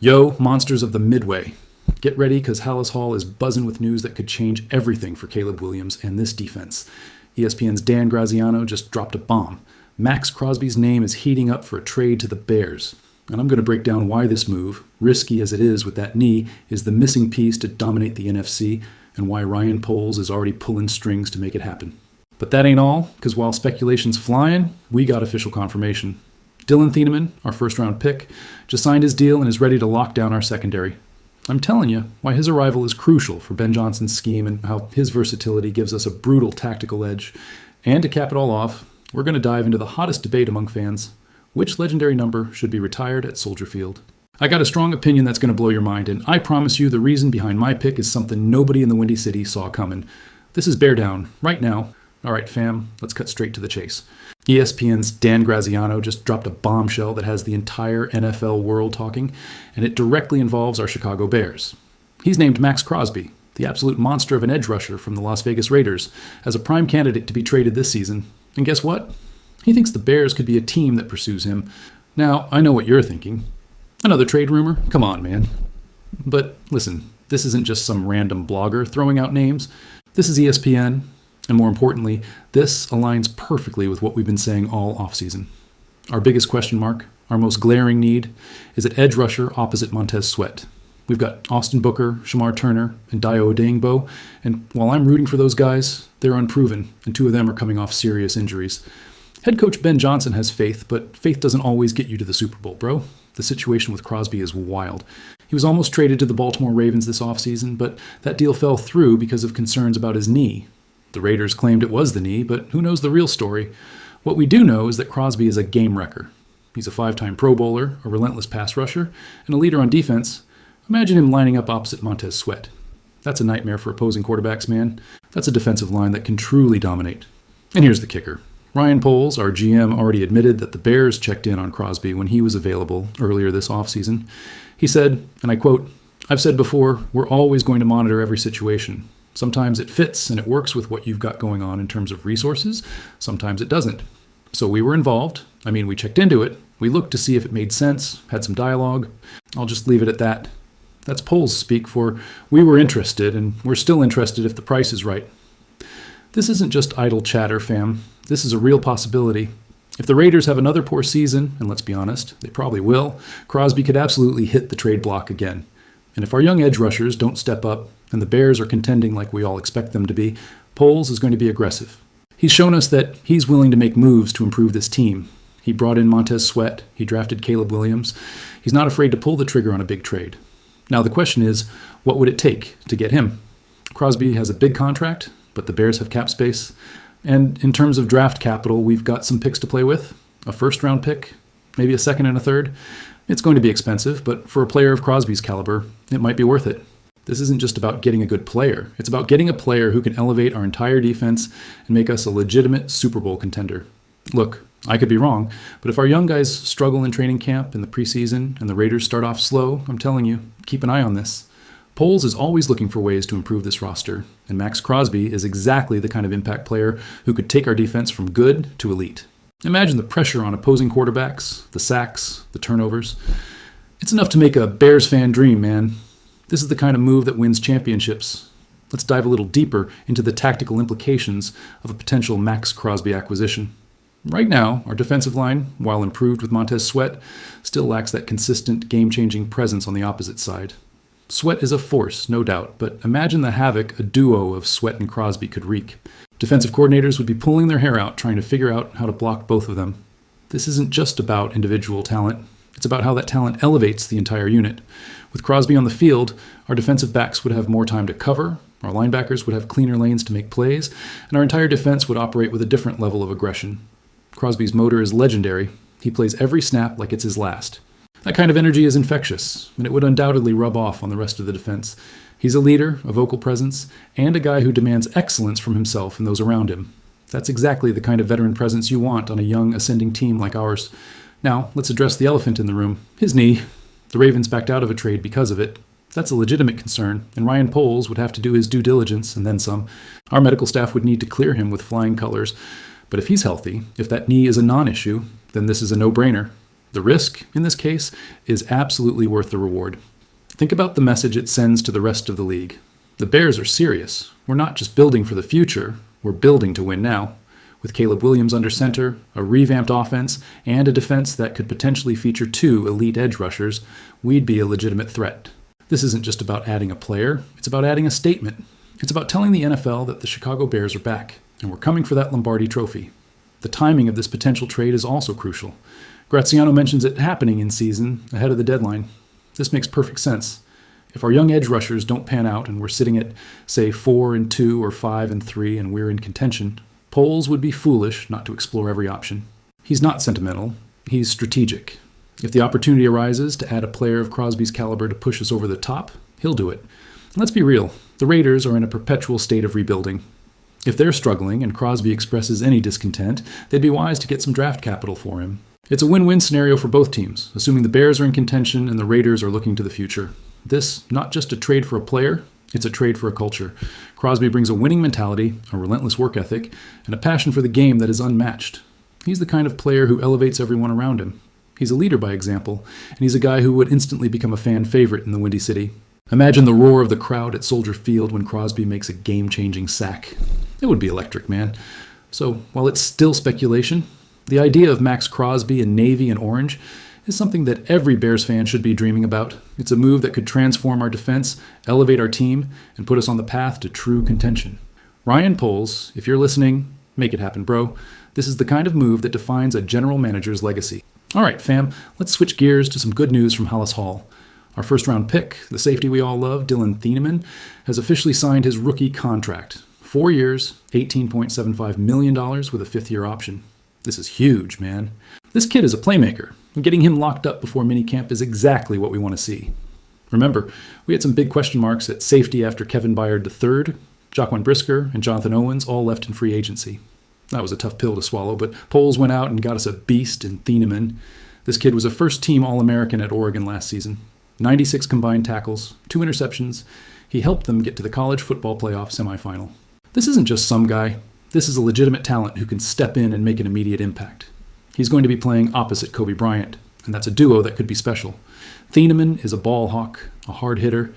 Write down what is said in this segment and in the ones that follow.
Yo, monsters of the Midway. Get ready, because Hallis Hall is buzzing with news that could change everything for Caleb Williams and this defense. ESPN's Dan Graziano just dropped a bomb. Maxx Crosby's name is heating up for a trade to the Bears. And I'm going to break down why this move, risky as it is with that knee, is the missing piece to dominate the NFC, and why Ryan Poles is already pulling strings to make it happen. But that ain't all, because while speculation's flying, we got official confirmation. DILLON THIENEMAN, our first-round pick, just signed his deal and is ready to lock down our secondary. I'm telling you why his arrival is crucial for Ben Johnson's scheme and how his versatility gives us a brutal tactical edge. And to cap it all off, we're going to dive into the hottest debate among fans. Which legendary number should be retired at Soldier Field? I got a strong opinion that's going to blow your mind, and I promise you the reason behind my pick is something nobody in the Windy City saw coming. This is Bear Down, right now. All right, fam, let's cut straight to the chase. ESPN's Dan Graziano just dropped a bombshell that has the entire NFL world talking, and it directly involves our Chicago Bears. He's named MAXX CROSBY, the absolute monster of an edge rusher from the Las Vegas Raiders, as a prime candidate to be traded this season. And guess what? He thinks the Bears could be a team that pursues him. Now, I know what you're thinking. Another trade rumor? Come on, man. But listen, this isn't just some random blogger throwing out names. This is ESPN. And more importantly, this aligns perfectly with what we've been saying all offseason. Our biggest question mark, our most glaring need, is at edge rusher opposite Montez Sweat. We've got Austin Booker, Shamar Turner, and Dio Odeyingbo, and while I'm rooting for those guys, they're unproven, and two of them are coming off serious injuries. Head coach Ben Johnson has faith, but faith doesn't always get you to the Super Bowl, bro. The situation with Crosby is wild. He was almost traded to the Baltimore Ravens this offseason, but that deal fell through because of concerns about his knee. The Raiders claimed it was the knee, but who knows the real story? What we do know is that Crosby is a game wrecker. He's a 5-time Pro Bowler, a relentless pass rusher, and a leader on defense. Imagine him lining up opposite Montez Sweat. That's a nightmare for opposing quarterbacks, man. That's a defensive line that can truly dominate. And here's the kicker. Ryan Poles, our GM, already admitted that the Bears checked in on Crosby when he was available earlier this offseason. He said, and I quote, "I've said before, we're always going to monitor every situation. Sometimes it fits and it works with what you've got going on in terms of resources. Sometimes it doesn't. So we were involved. We checked into it. We looked to see if it made sense, had some dialogue. I'll just leave it at that." That's Poles speak for we were interested, and we're still interested if the price is right. This isn't just idle chatter, fam. This is a real possibility. If the Raiders have another poor season, and let's be honest, they probably will, Crosby could absolutely hit the trade block again. And if our young edge rushers don't step up, and the Bears are contending like we all expect them to be, Poles is going to be aggressive. He's shown us that he's willing to make moves to improve this team. He brought in Montez Sweat. He drafted Caleb Williams. He's not afraid to pull the trigger on a big trade. Now the question is, what would it take to get him? Crosby has a big contract, but the Bears have cap space. And in terms of draft capital, we've got some picks to play with. A first-round pick, maybe a second and a third. It's going to be expensive, but for a player of Crosby's caliber, it might be worth it. This isn't just about getting a good player. It's about getting a player who can elevate our entire defense and make us a legitimate Super Bowl contender. Look, I could be wrong, but if our young guys struggle in training camp in the preseason and the Raiders start off slow, I'm telling you, keep an eye on this. Poles is always looking for ways to improve this roster, and MAXX CROSBY is exactly the kind of impact player who could take our defense from good to elite. Imagine the pressure on opposing quarterbacks, the sacks, the turnovers. It's enough to make a Bears fan dream, man. This is the kind of move that wins championships. Let's dive a little deeper into the tactical implications of a potential MAXX CROSBY acquisition. Right now, our defensive line, while improved with Montez Sweat, still lacks that consistent, game-changing presence on the opposite side. Sweat is a force, no doubt, but imagine the havoc a duo of Sweat and Crosby could wreak. Defensive coordinators would be pulling their hair out trying to figure out how to block both of them. This isn't just about individual talent. It's about how that talent elevates the entire unit. With Crosby on the field, our defensive backs would have more time to cover, our linebackers would have cleaner lanes to make plays, and our entire defense would operate with a different level of aggression. Crosby's motor is legendary. He plays every snap like it's his last. That kind of energy is infectious, and it would undoubtedly rub off on the rest of the defense. He's a leader, a vocal presence, and a guy who demands excellence from himself and those around him. That's exactly the kind of veteran presence you want on a young, ascending team like ours. Now, let's address the elephant in the room, his knee. The Ravens backed out of a trade because of it. That's a legitimate concern, and Ryan Poles would have to do his due diligence and then some. Our medical staff would need to clear him with flying colors. But if he's healthy, if that knee is a non-issue, then this is a no-brainer. The risk, in this case, is absolutely worth the reward. Think about the message it sends to the rest of the league. The Bears are serious. We're not just building for the future, we're building to win now. With Caleb Williams under center, a revamped offense, and a defense that could potentially feature 2 elite edge rushers, we'd be a legitimate threat. This isn't just about adding a player, it's about adding a statement. It's about telling the NFL that the Chicago Bears are back, and we're coming for that Lombardi trophy. The timing of this potential trade is also crucial. Graziano mentions it happening in season, ahead of the deadline. This makes perfect sense. If our young edge rushers don't pan out and we're sitting at, say, 4-2 or 5-3 and we're in contention, Poles would be foolish not to explore every option. He's not sentimental, he's strategic. If the opportunity arises to add a player of Crosby's caliber to push us over the top, he'll do it. And let's be real, the Raiders are in a perpetual state of rebuilding. If they're struggling and Crosby expresses any discontent, they'd be wise to get some draft capital for him. It's a win-win scenario for both teams, assuming the Bears are in contention and the Raiders are looking to the future. This, not just a trade for a player, it's a trade for a culture. Crosby brings a winning mentality, a relentless work ethic, and a passion for the game that is unmatched. He's the kind of player who elevates everyone around him. He's a leader by example, and he's a guy who would instantly become a fan favorite in the Windy City. Imagine the roar of the crowd at Soldier Field when Crosby makes a game-changing sack. It would be electric, man. So, while it's still speculation, the idea of MAXX Crosby in navy and orange is something that every Bears fan should be dreaming about. It's a move that could transform our defense, elevate our team, and put us on the path to true contention. Ryan Poles, if you're listening, make it happen, bro. This is the kind of move that defines a general manager's legacy. All right, fam, let's switch gears to some good news from Hallis Hall. Our first-round pick, the safety we all love, DILLON THIENEMAN, has officially signed his rookie contract. 4 years, $18.75 million with a 5th-year option. This is huge, man. This kid is a playmaker, and getting him locked up before minicamp is exactly what we want to see. Remember, we had some big question marks at safety after Kevin Byard III, Jaquan Brisker, and Jonathan Owens all left in free agency. That was a tough pill to swallow, but Poles went out and got us a beast in THIENEMAN. This kid was a first-team All-American at Oregon last season. 96 combined tackles, 2 interceptions. He helped them get to the college football playoff semifinal. This isn't just some guy. This is a legitimate talent who can step in and make an immediate impact. He's going to be playing opposite Kobe Bryant, and that's a duo that could be special. THIENEMAN is a ball hawk, a hard hitter, and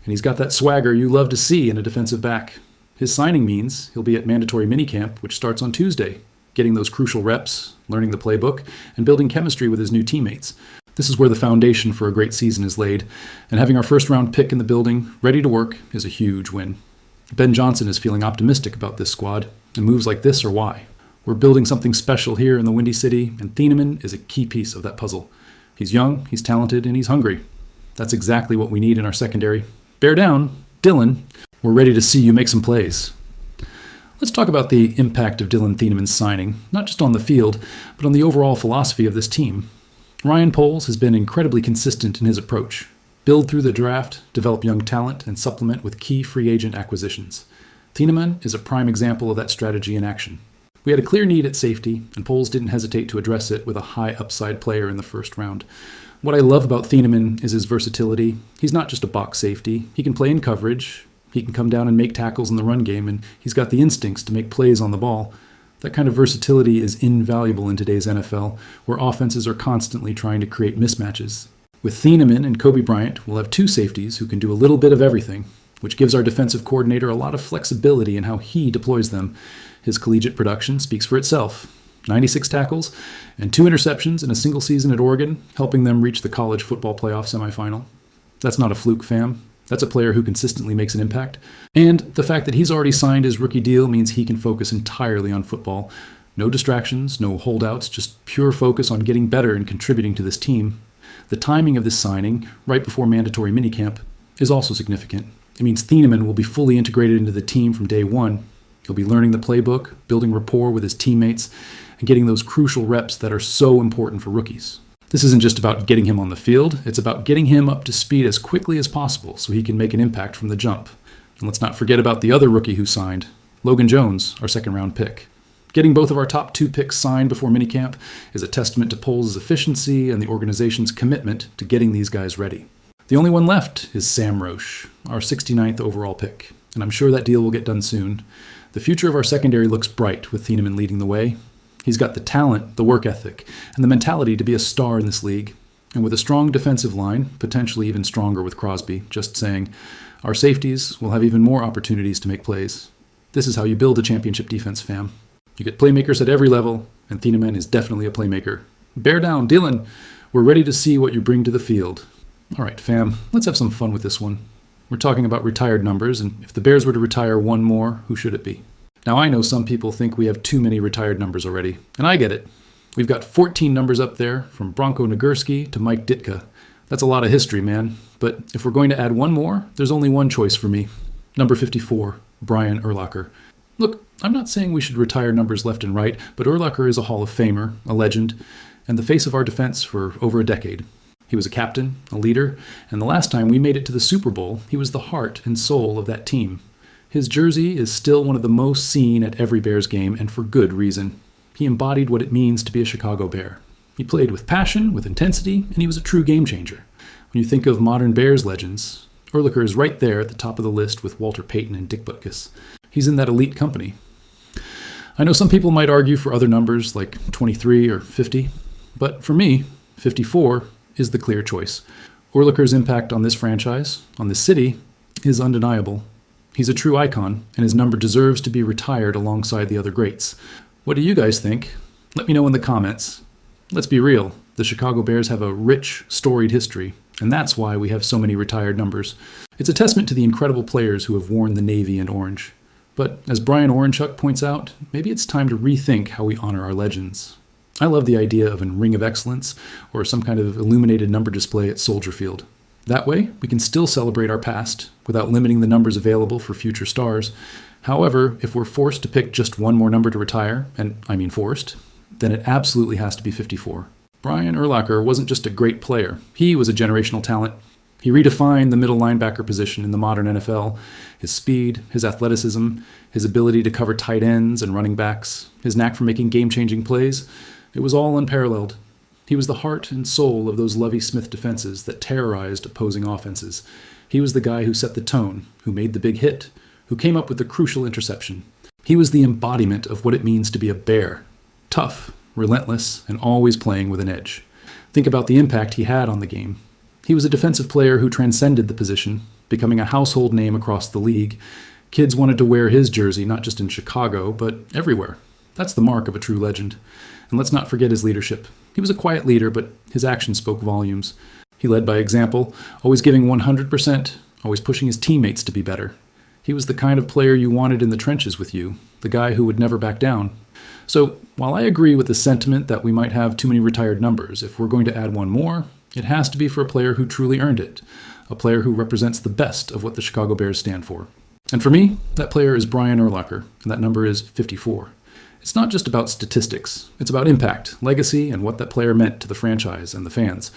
he's got that swagger you love to see in a defensive back. His signing means he'll be at mandatory minicamp, which starts on Tuesday, getting those crucial reps, learning the playbook, and building chemistry with his new teammates. This is where the foundation for a great season is laid, and having our first-round pick in the building, ready to work, is a huge win. Ben Johnson is feeling optimistic about this squad, and moves like this are why. We're building something special here in the Windy City, and THIENEMAN is a key piece of that puzzle. He's young, he's talented, and he's hungry. That's exactly what we need in our secondary. Bear down, DILLON. We're ready to see you make some plays. Let's talk about the impact of DILLON THIENEMAN's signing, not just on the field, but on the overall philosophy of this team. Ryan Poles has been incredibly consistent in his approach. Build through the draft, develop young talent, and supplement with key free agent acquisitions. THIENEMAN is a prime example of that strategy in action. We had a clear need at safety, and Poles didn't hesitate to address it with a high-upside player in the first round. What I love about THIENEMAN is his versatility. He's not just a box safety. He can play in coverage, he can come down and make tackles in the run game, and he's got the instincts to make plays on the ball. That kind of versatility is invaluable in today's NFL, where offenses are constantly trying to create mismatches. With THIENEMAN and Kobe Bryant, we'll have 2 safeties who can do a little bit of everything, which gives our defensive coordinator a lot of flexibility in how he deploys them. His collegiate production speaks for itself. 96 tackles and 2 interceptions in a single season at Oregon, helping them reach the college football playoff semifinal. That's not a fluke, fam. That's a player who consistently makes an impact. And the fact that he's already signed his rookie deal means he can focus entirely on football. No distractions, no holdouts, just pure focus on getting better and contributing to this team. The timing of this signing, right before mandatory minicamp, is also significant. It means THIENEMAN will be fully integrated into the team from day one. He'll be learning the playbook, building rapport with his teammates, and getting those crucial reps that are so important for rookies. This isn't just about getting him on the field, it's about getting him up to speed as quickly as possible so he can make an impact from the jump. And let's not forget about the other rookie who signed, Logan Jones, our second-round pick. Getting both of our top 2 picks signed before minicamp is a testament to Poles' efficiency and the organization's commitment to getting these guys ready. The only one left is Sam Roche, our 69th overall pick, and I'm sure that deal will get done soon. The future of our secondary looks bright with THIENEMAN leading the way. He's got the talent, the work ethic, and the mentality to be a star in this league. And with a strong defensive line, potentially even stronger with Crosby, just saying, our safeties will have even more opportunities to make plays. This is how you build a championship defense, fam. You get playmakers at every level, and THIENEMAN is definitely a playmaker. Bear down, DILLON. We're ready to see what you bring to the field. All right, fam, let's have some fun with this one. We're talking about retired numbers, and if the Bears were to retire one more, who should it be? Now, I know some people think we have too many retired numbers already, and I get it. We've got 14 numbers up there, from Bronco Nagurski to Mike Ditka. That's a lot of history, man. But if we're going to add one more, there's only one choice for me. Number 54, Brian Urlacher. Look, I'm not saying we should retire numbers left and right, but Urlacher is a Hall of Famer, a legend, and the face of our defense for over a decade. He was a captain, a leader, and the last time we made it to the Super Bowl, he was the heart and soul of that team. His jersey is still one of the most seen at every Bears game, and for good reason. He embodied what it means to be a Chicago Bear. He played with passion, with intensity, and he was a true game changer. When you think of modern Bears legends, Urlacher is right there at the top of the list with Walter Payton and Dick Butkus. He's in that elite company. I know some people might argue for other numbers like 23 or 50, but for me, 54 is the clear choice. Urlacher's impact on this franchise, on this city, is undeniable. He's a true icon, and his number deserves to be retired alongside the other greats. What do you guys think? Let me know in the comments. Let's be real, the Chicago Bears have a rich, storied history, and that's why we have so many retired numbers. It's a testament to the incredible players who have worn the navy and orange. But as Brian Orenchuk points out, maybe it's time to rethink how we honor our legends. I love the idea of a Ring of Excellence or some kind of illuminated number display at Soldier Field. That way, we can still celebrate our past without limiting the numbers available for future stars. However, if we're forced to pick just one more number to retire, and I mean forced, then it absolutely has to be 54. Brian Urlacher wasn't just a great player. He was a generational talent. He redefined the middle linebacker position in the modern NFL. His speed, his athleticism, his ability to cover tight ends and running backs, his knack for making game-changing plays, it was all unparalleled. He was the heart and soul of those Lovie Smith defenses that terrorized opposing offenses. He was the guy who set the tone, who made the big hit, who came up with the crucial interception. He was the embodiment of what it means to be a Bear. Tough, relentless, and always playing with an edge. Think about the impact he had on the game. He was a defensive player who transcended the position, becoming a household name across the league. Kids wanted to wear his jersey, not just in Chicago, but everywhere. That's the mark of a true legend. And let's not forget his leadership. He was a quiet leader, but his actions spoke volumes. He led by example, always giving 100%, always pushing his teammates to be better. He was the kind of player you wanted in the trenches with you, the guy who would never back down. So, while I agree with the sentiment that we might have too many retired numbers, if we're going to add one more, it has to be for a player who truly earned it, a player who represents the best of what the Chicago Bears stand for. And for me, that player is Brian Urlacher, and that number is 54. It's not just about statistics. It's about impact, legacy, and what that player meant to the franchise and the fans.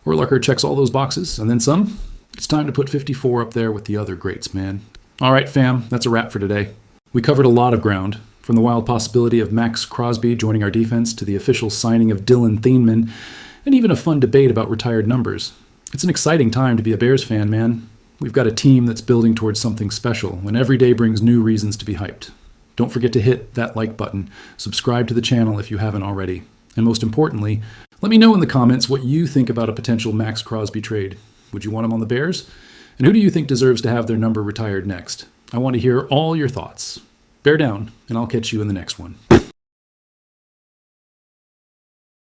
Urlacher checks all those boxes, and then some. It's time to put 54 up there with the other greats, man. All right, fam, that's a wrap for today. We covered a lot of ground, from the wild possibility of MAXX Crosby joining our defense to the official signing of DILLON THIENEMAN, and even a fun debate about retired numbers. It's an exciting time to be a Bears fan, man. We've got a team that's building towards something special, and every day brings new reasons to be hyped. Don't forget to hit that like button, subscribe to the channel if you haven't already, and most importantly, let me know in the comments what you think about a potential MAXX Crosby trade. Would you want him on the Bears? And who do you think deserves to have their number retired next? I want to hear all your thoughts. Bear down, and I'll catch you in the next one.